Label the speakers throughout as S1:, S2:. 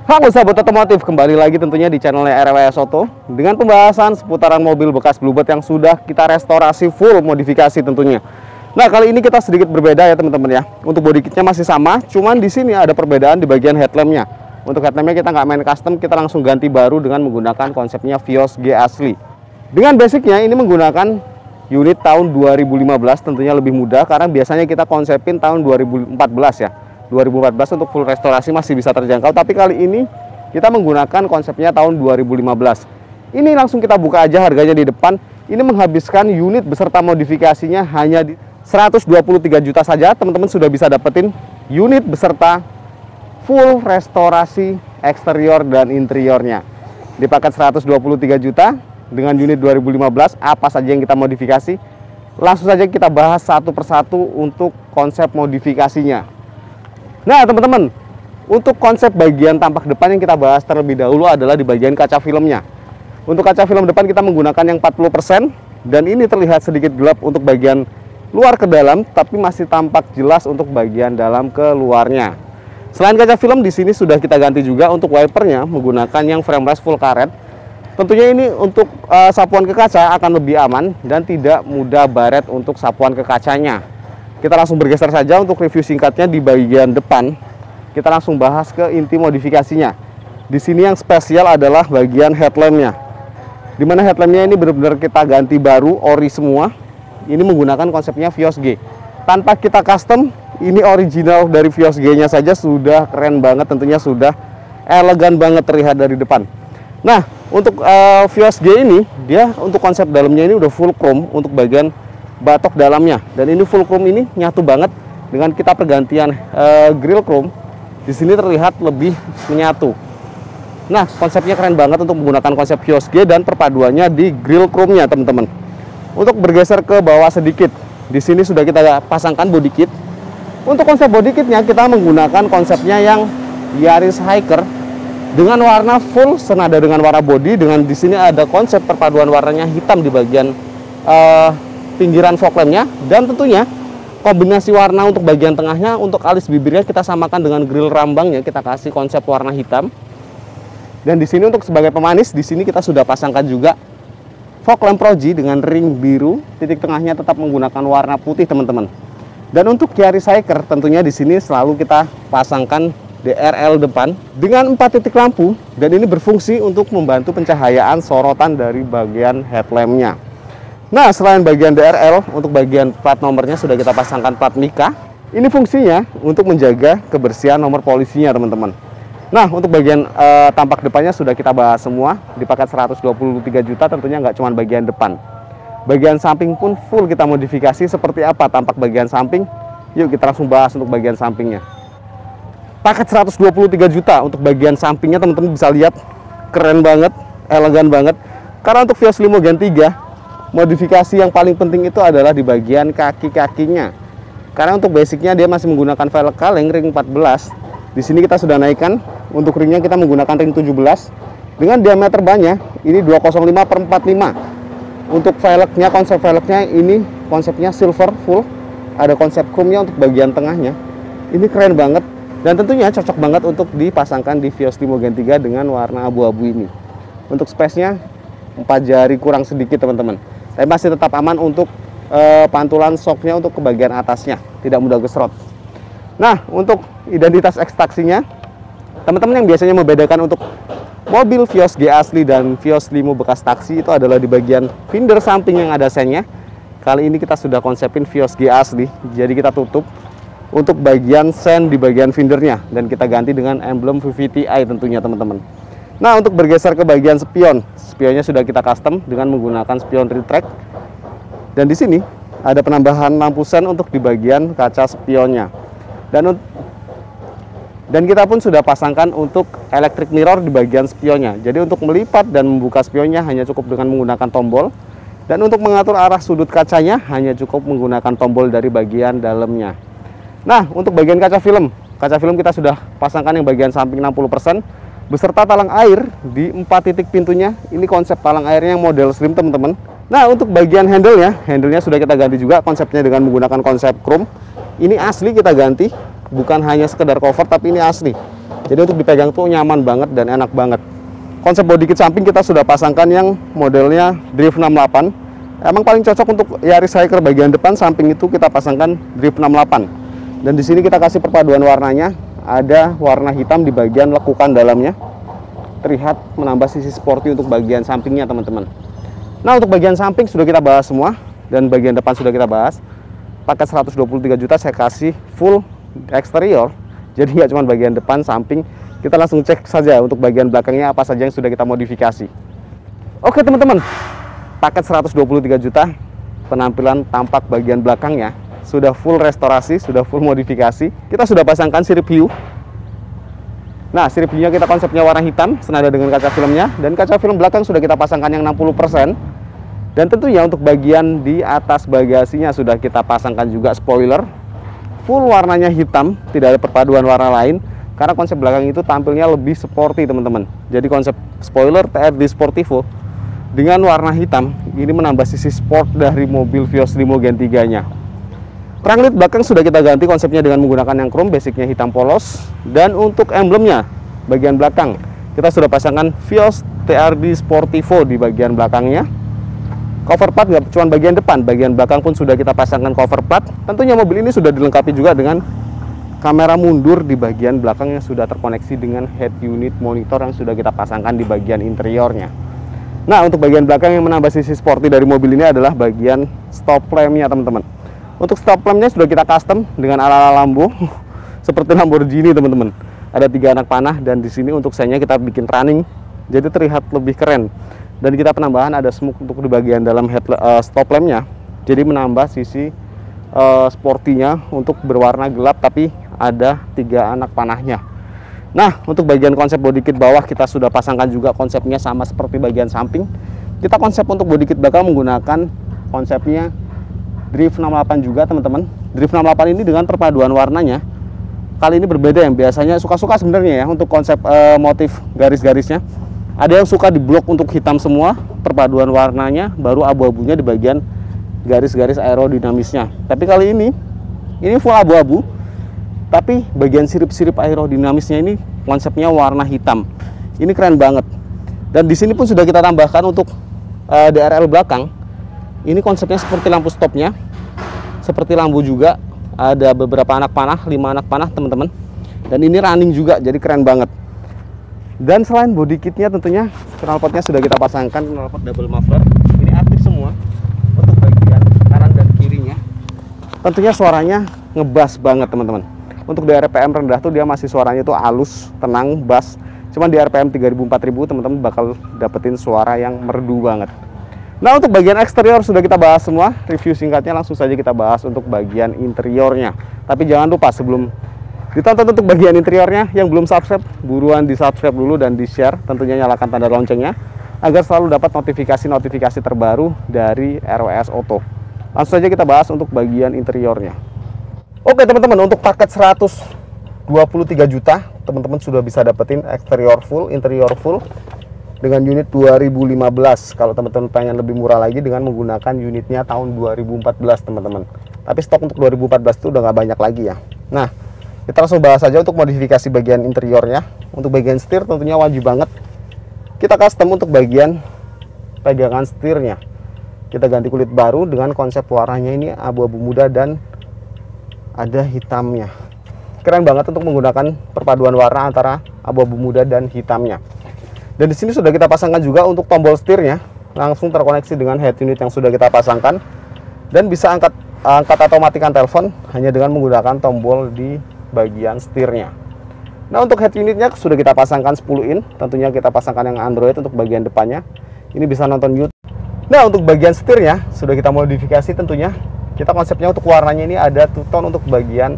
S1: Halo sahabat otomotif, kembali lagi tentunya di channelnya RWS Auto dengan pembahasan seputaran mobil bekas Bluebird yang sudah kita restorasi full modifikasi tentunya. Nah, kali ini kita sedikit berbeda ya teman-teman ya. Untuk body kitnya masih sama, cuman di sini ada perbedaan di bagian headlampnya. Untuk headlampnya kita nggak main custom, kita langsung ganti baru dengan menggunakan konsepnya Vios G asli. Dengan basicnya ini menggunakan unit tahun 2015, tentunya lebih mudah karena biasanya kita konsepin tahun 2014 ya. 2014 untuk full restorasi masih bisa terjangkau, tapi kali ini kita menggunakan konsepnya tahun 2015. Ini langsung kita buka aja harganya di depan. Ini menghabiskan unit beserta modifikasinya hanya di 123 juta saja. Teman-teman sudah bisa dapetin unit beserta full restorasi eksterior dan interiornya. Di paket 123 juta dengan unit 2015, apa saja yang kita modifikasi? Langsung saja kita bahas satu persatu untuk konsep modifikasinya. Nah teman-teman, untuk konsep bagian tampak depan yang kita bahas terlebih dahulu adalah di bagian kaca filmnya. Untuk kaca film depan kita menggunakan yang 40%, dan ini terlihat sedikit gelap untuk bagian luar ke dalam, tapi masih tampak jelas untuk bagian dalam ke luarnya. Selain kaca film, di sini sudah kita ganti juga untuk wipernya menggunakan yang frameless full karet. Tentunya ini untuk sapuan ke kaca akan lebih aman dan tidak mudah baret untuk sapuan ke kacanya. Kita langsung bergeser saja untuk review singkatnya di bagian depan. Kita langsung bahas ke inti modifikasinya. Di sini yang spesial adalah bagian headlampnya. Dimana headlampnya ini benar-benar kita ganti baru, ori semua. Ini menggunakan konsepnya Vios G. Tanpa kita custom, ini original dari Vios G-nya saja sudah keren banget, tentunya sudah elegan banget terlihat dari depan. Nah, untuk Vios G ini, dia untuk konsep dalamnya ini udah full chrome untuk bagian batok dalamnya, dan ini full chrome ini nyatu banget dengan kita pergantian grill chrome. Di sini terlihat lebih menyatu. Nah, konsepnya keren banget untuk menggunakan konsep Vios G dan perpaduannya di grill chrome-nya, teman-teman. Untuk bergeser ke bawah sedikit, di sini sudah kita pasangkan body kit. Untuk konsep body kitnya kita menggunakan konsepnya yang Yaris Hiker dengan warna full senada dengan warna body. Dengan di sini ada konsep perpaduan warnanya hitam di bagian pinggiran fog lampnya, dan tentunya kombinasi warna untuk bagian tengahnya, untuk alis bibirnya kita samakan dengan grill rambangnya, kita kasih konsep warna hitam. Dan di sini untuk sebagai pemanis, di sini kita sudah pasangkan juga fog lamp Pro G dengan ring biru, titik tengahnya tetap menggunakan warna putih, teman-teman. Dan untuk Yaris Hiker tentunya di sini selalu kita pasangkan DRL depan dengan 4 titik lampu, dan ini berfungsi untuk membantu pencahayaan sorotan dari bagian headlampnya. Nah, selain bagian DRL, untuk bagian plat nomornya sudah kita pasangkan plat Mika. Ini fungsinya untuk menjaga kebersihan nomor polisinya, teman-teman. Nah, untuk bagian tampak depannya sudah kita bahas semua. Di paket 123 juta tentunya nggak cuma bagian depan. Bagian samping pun full kita modifikasi. Seperti apa tampak bagian samping? Yuk kita langsung bahas untuk bagian sampingnya. Paket 123 juta untuk bagian sampingnya, teman-teman bisa lihat keren banget, elegan banget. Karena untuk Vios Limo Gen 3, modifikasi yang paling penting itu adalah di bagian kaki-kakinya. Karena untuk basicnya dia masih menggunakan velg kaleng ring 14. Di sini kita sudah naikkan. Untuk ringnya kita menggunakan ring 17 dengan diameter bannya ini 205/45. Untuk velgnya, konsep velgnya ini konsepnya silver full. Ada konsep chrome-nya untuk bagian tengahnya. Ini keren banget dan tentunya cocok banget untuk dipasangkan di Vios Limo Gen 3 dengan warna abu-abu ini. Untuk space-nya 4 jari kurang sedikit, teman-teman. Tapi masih tetap aman untuk pantulan shocknya untuk ke bagian atasnya, tidak mudah gesrot. Nah, untuk identitas ekstraksinya, teman-teman yang biasanya membedakan untuk mobil Vios G asli dan Vios Limo bekas taksi itu adalah di bagian fender samping yang ada sennya. Kali ini kita sudah konsepin Vios G asli, jadi kita tutup untuk bagian sen di bagian fendernya dan kita ganti dengan emblem VVTi tentunya, teman-teman. Nah, untuk bergeser ke bagian spion, spionnya sudah kita custom dengan menggunakan spion retract. Dan di sini ada penambahan lampu sen untuk di bagian kaca spionnya. Dan kita pun sudah pasangkan untuk electric mirror di bagian spionnya. Jadi untuk melipat dan membuka spionnya hanya cukup dengan menggunakan tombol. Dan untuk mengatur arah sudut kacanya hanya cukup menggunakan tombol dari bagian dalamnya. Nah, untuk bagian kaca film kita sudah pasangkan yang bagian samping 60%. Beserta talang air di 4 titik pintunya. Ini konsep talang airnya yang model slim, teman-teman. Nah, untuk bagian handle-nya sudah kita ganti juga konsepnya dengan menggunakan konsep chrome. Ini asli kita ganti, bukan hanya sekedar cover tapi ini asli. Jadi untuk dipegang tuh nyaman banget dan enak banget. Konsep body kit samping kita sudah pasangkan yang modelnya Drift 68. Emang paling cocok untuk Yaris Hiker bagian depan, samping itu kita pasangkan Drift 68. Dan di sini kita kasih perpaduan warnanya, ada warna hitam di bagian lekukan dalamnya. Terlihat menambah sisi sporty untuk bagian sampingnya, teman-teman. Nah, untuk bagian samping sudah kita bahas semua dan bagian depan sudah kita bahas. Paket 123 juta saya kasih full eksterior. Jadi nggak cuma bagian depan, samping. Kita langsung cek saja untuk bagian belakangnya apa saja yang sudah kita modifikasi. Oke teman-teman, paket 123 juta, penampilan tampak bagian belakangnya sudah full restorasi, sudah full modifikasi. Kita sudah pasangkan sirip hiu. Nah, sirip hiunya kita konsepnya warna hitam, senada dengan kaca filmnya. Dan kaca film belakang sudah kita pasangkan yang 60%. Dan tentunya untuk bagian di atas bagasinya sudah kita pasangkan juga spoiler. Full warnanya hitam, tidak ada perpaduan warna lain. Karena konsep belakang itu tampilnya lebih sporty, teman-teman. Jadi konsep spoiler TRD Sportivo dengan warna hitam ini menambah sisi sport dari mobil Vios Limo Gen 3-nya. Perang lid belakang sudah kita ganti konsepnya dengan menggunakan yang chrome, basicnya hitam polos. Dan untuk emblemnya bagian belakang kita sudah pasangkan Vios TRD Sportivo di bagian belakangnya. Cover plat nggak cuma bagian depan, bagian belakang pun sudah kita pasangkan cover plat. Tentunya mobil ini sudah dilengkapi juga dengan kamera mundur di bagian belakang yang sudah terkoneksi dengan head unit monitor yang sudah kita pasangkan di bagian interiornya. Nah, untuk bagian belakang yang menambah sisi sporty dari mobil ini adalah bagian stop lampnya, teman-teman. Untuk stop lampnya sudah kita custom dengan ala-ala Lambo seperti Lamborghini, teman-teman. Ada 3 anak panah dan di sini untuk sayanya kita bikin running, jadi terlihat lebih keren. Dan kita penambahan ada smoke untuk di bagian dalam stop lampnya, jadi menambah sisi sportinya untuk berwarna gelap tapi ada 3 anak panahnya. Nah, untuk bagian konsep body kit bawah kita sudah pasangkan juga konsepnya sama seperti bagian samping. Kita konsep untuk body kit belakang menggunakan konsepnya Drift 68 juga, teman-teman. Drift 68 ini dengan perpaduan warnanya kali ini berbeda, yang biasanya suka-suka sebenarnya ya untuk konsep motif garis-garisnya. Ada yang suka di blok untuk hitam semua, perpaduan warnanya baru abu-abunya di bagian garis-garis aerodinamisnya. Tapi kali ini full abu-abu. Tapi bagian sirip-sirip aerodinamisnya ini konsepnya warna hitam. Ini keren banget. Dan di sini pun sudah kita tambahkan untuk DRL belakang. Ini konsepnya seperti lampu stopnya, seperti lampu juga. Ada beberapa anak panah, 5 anak panah, teman-teman. Dan ini running juga, jadi keren banget. Dan selain body kitnya tentunya knalpotnya sudah kita pasangkan, knalpot double muffler. Ini aktif semua untuk bagian kanan dan kirinya. Tentunya suaranya ngebas banget, teman-teman. Untuk di RPM rendah tuh dia masih suaranya tuh halus, tenang, bass. Cuman di RPM 3000-4000 teman-teman bakal dapetin suara yang merdu banget. Nah, untuk bagian eksterior sudah kita bahas semua. Review singkatnya langsung saja kita bahas untuk bagian interiornya. Tapi jangan lupa sebelum ditonton untuk bagian interiornya, yang belum subscribe, buruan di subscribe dulu dan di share. Tentunya nyalakan tanda loncengnya agar selalu dapat notifikasi-notifikasi terbaru dari RWS Auto. Langsung saja kita bahas untuk bagian interiornya. Oke teman-teman, untuk paket 123 juta teman-teman sudah bisa dapetin eksterior full, interior full dengan unit 2015. Kalau teman-teman pengen lebih murah lagi dengan menggunakan unitnya tahun 2014, teman-teman. Tapi stok untuk 2014 itu udah nggak banyak lagi ya. Nah, kita langsung bahas saja untuk modifikasi bagian interiornya. Untuk bagian setir tentunya wajib banget kita custom untuk bagian pegangan setirnya. Kita ganti kulit baru dengan konsep warnanya ini abu-abu muda dan ada hitamnya. Keren banget untuk menggunakan perpaduan warna antara abu-abu muda dan hitamnya. Dan di sini sudah kita pasangkan juga untuk tombol setirnya, langsung terkoneksi dengan head unit yang sudah kita pasangkan dan bisa angkat atau matikan telepon hanya dengan menggunakan tombol di bagian setirnya. Nah, untuk head unitnya sudah kita pasangkan 10 in, tentunya kita pasangkan yang Android untuk bagian depannya. Ini bisa nonton YouTube. Nah, untuk bagian setirnya sudah kita modifikasi tentunya. Kita konsepnya untuk warnanya ini ada two-tone untuk bagian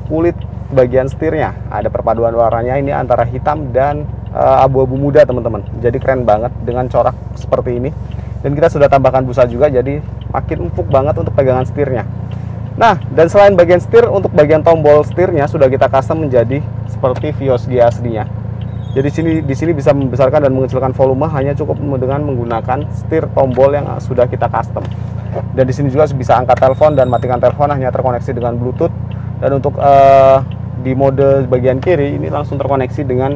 S1: kulit bagian setirnya. Ada perpaduan warnanya ini antara hitam dan abu-abu muda, teman-teman. Jadi keren banget dengan corak seperti ini. Dan kita sudah tambahkan busa juga, jadi makin empuk banget untuk pegangan setirnya. Nah, dan selain bagian setir, untuk bagian tombol setirnya sudah kita custom menjadi seperti Vios G aslinya. Jadi di sini bisa membesarkan dan mengecilkan volume hanya cukup dengan menggunakan setir tombol yang sudah kita custom. Dan di sini juga bisa angkat telepon dan matikan telepon hanya terkoneksi dengan Bluetooth. Dan untuk di mode bagian kiri ini langsung terkoneksi dengan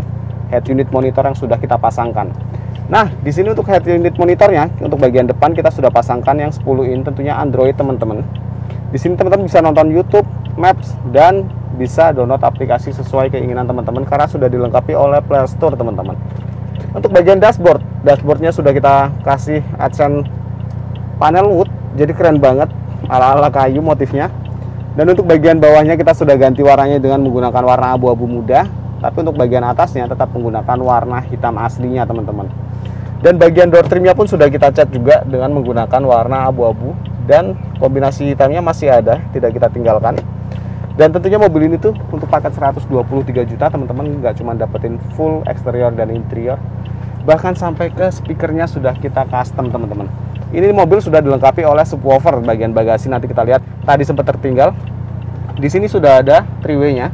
S1: head unit monitor yang sudah kita pasangkan. Nah, di sini untuk head unit monitornya, untuk bagian depan kita sudah pasangkan yang 10 in, tentunya Android teman-teman. Di sini teman-teman bisa nonton YouTube, Maps, dan bisa download aplikasi sesuai keinginan teman-teman karena sudah dilengkapi oleh Play Store teman-teman. Untuk bagian dashboardnya sudah kita kasih accent panel wood, jadi keren banget, ala-ala kayu motifnya. Dan untuk bagian bawahnya kita sudah ganti warnanya dengan menggunakan warna abu-abu muda, tapi untuk bagian atasnya tetap menggunakan warna hitam aslinya teman-teman. Dan bagian door trimnya pun sudah kita cat juga dengan menggunakan warna abu-abu, dan kombinasi hitamnya masih ada, tidak kita tinggalkan. Dan tentunya mobil ini tuh untuk paket 123 juta teman-teman, nggak cuma dapetin full eksterior dan interior, bahkan sampai ke speakernya sudah kita custom teman-teman. Ini mobil sudah dilengkapi oleh subwoofer bagian bagasi, nanti kita lihat. Tadi sempat tertinggal, di sini sudah ada 3-way-nya,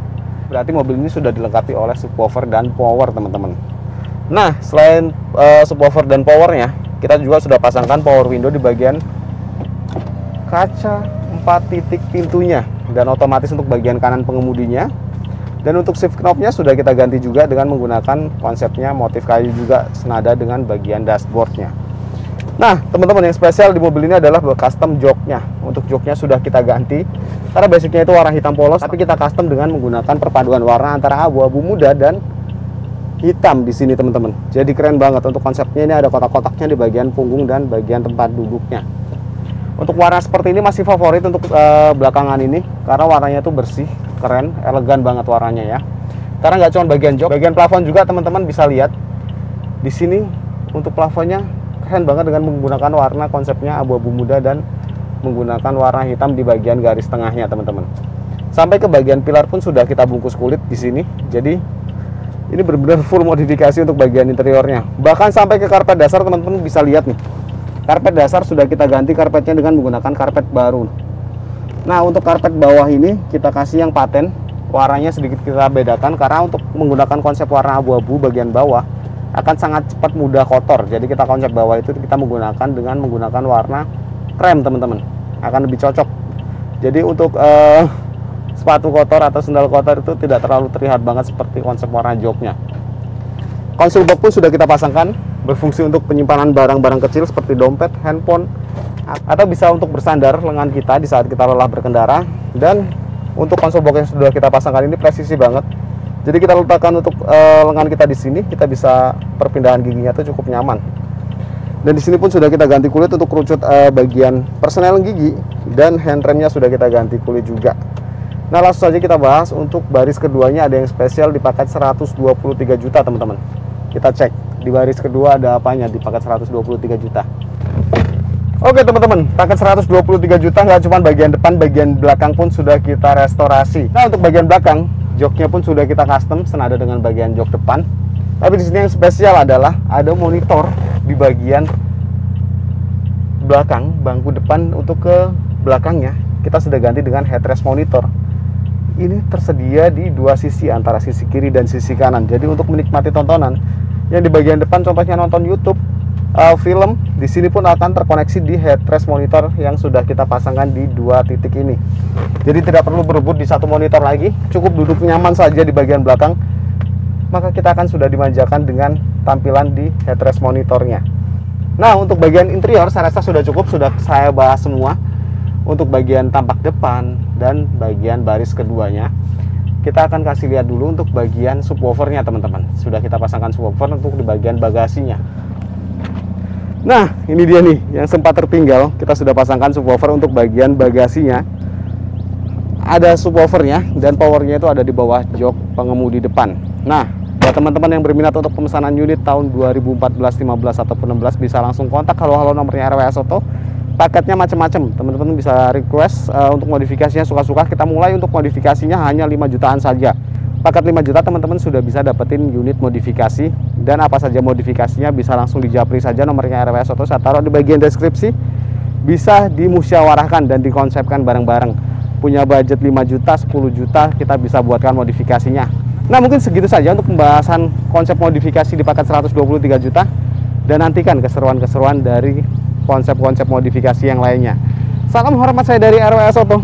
S1: berarti mobil ini sudah dilengkapi oleh subwoofer dan power teman-teman. Nah, selain subwoofer dan powernya, kita juga sudah pasangkan power window di bagian kaca 4 titik pintunya, dan otomatis untuk bagian kanan pengemudinya. Dan untuk shift knob-nya sudah kita ganti juga dengan menggunakan konsepnya motif kayu juga, senada dengan bagian dashboardnya. Nah, teman-teman, yang spesial di mobil ini adalah custom joknya. Untuk joknya sudah kita ganti, karena basicnya itu warna hitam polos, tapi kita custom dengan menggunakan perpaduan warna antara abu-abu muda dan hitam di sini teman-teman. Jadi keren banget. Untuk konsepnya ini ada kotak-kotaknya di bagian punggung dan bagian tempat duduknya. Untuk warna seperti ini masih favorit untuk belakangan ini, karena warnanya tuh bersih, keren, elegan banget warnanya ya. Karena nggak cuma bagian jok, bagian plafon juga teman-teman bisa lihat di sini. Untuk plafonnya keren banget dengan menggunakan warna konsepnya abu-abu muda dan menggunakan warna hitam di bagian garis tengahnya teman-teman. Sampai ke bagian pilar pun sudah kita bungkus kulit di sini. Jadi ini benar-benar full modifikasi untuk bagian interiornya. Bahkan sampai ke karpet dasar teman-teman bisa lihat nih. Karpet dasar sudah kita ganti karpetnya dengan menggunakan karpet baru. Nah, untuk karpet bawah ini kita kasih yang paten. Warnanya sedikit kita bedakan karena untuk menggunakan konsep warna abu-abu bagian bawah akan sangat cepat mudah kotor. Jadi kita konsep bawah itu kita menggunakan dengan menggunakan warna krem teman-teman. Akan lebih cocok. Jadi untuk sepatu kotor atau sendal kotor itu tidak terlalu terlihat banget seperti konsep warna joknya. Konsol box pun sudah kita pasangkan, berfungsi untuk penyimpanan barang-barang kecil seperti dompet, handphone, atau bisa untuk bersandar lengan kita di saat kita lelah berkendara. Dan untuk konsol box yang sudah kita pasangkan ini presisi banget. Jadi kita letakkan untuk lengan kita di sini, kita bisa perpindahan giginya itu cukup nyaman. Dan di sini pun sudah kita ganti kulit untuk kerucut bagian persneling gigi, dan handremnya sudah kita ganti kulit juga. Nah, langsung saja kita bahas untuk baris keduanya, ada yang spesial di paket 123 juta teman-teman. Kita cek di baris kedua ada apanya di paket 123 juta. Oke teman-teman, paket 123 juta nggak cuma bagian depan, bagian belakang pun sudah kita restorasi. Nah, untuk bagian belakang, joknya pun sudah kita custom senada dengan bagian jok depan. Tapi di sini yang spesial adalah ada monitor di bagian belakang, bangku depan untuk ke belakangnya. Kita sudah ganti dengan headrest monitor. Ini tersedia di dua sisi, antara sisi kiri dan sisi kanan. Jadi untuk menikmati tontonan yang di bagian depan, contohnya nonton YouTube, film, di sini pun akan terkoneksi di headrest monitor yang sudah kita pasangkan di dua titik ini. Jadi tidak perlu berebut di satu monitor lagi, cukup duduk nyaman saja di bagian belakang, maka kita akan sudah dimanjakan dengan tampilan di headrest monitornya. Nah, untuk bagian interior saya rasa sudah cukup, sudah saya bahas semua. Untuk bagian tampak depan dan bagian baris keduanya, kita akan kasih lihat dulu untuk bagian subwoofernya teman-teman. Sudah kita pasangkan subwoofer untuk di bagian bagasinya. Nah, ini dia nih yang sempat tertinggal, kita sudah pasangkan subwoofer untuk bagian bagasinya. Ada subwoofernya dan powernya itu ada di bawah jok pengemudi depan. Nah, buat teman-teman yang berminat untuk pemesanan unit tahun 2014, 15 ataupun 16 bisa langsung kontak. Halo nomornya RWS Auto. Paketnya macam-macam, teman-teman bisa request untuk modifikasinya suka-suka. Kita mulai untuk modifikasinya hanya 5 jutaan saja. Paket 5 juta teman-teman sudah bisa dapetin unit modifikasi, dan apa saja modifikasinya bisa langsung dijapri saja. Nomornya RWS Auto saya taruh di bagian deskripsi. Bisa dimusyawarahkan dan dikonsepkan bareng-bareng. Punya budget 5 juta, 10 juta kita bisa buatkan modifikasinya. Nah, mungkin segitu saja untuk pembahasan konsep modifikasi di paket 123 juta, dan nantikan keseruan-keseruan dari konsep-konsep modifikasi yang lainnya. Salam hormat saya dari RWS Auto.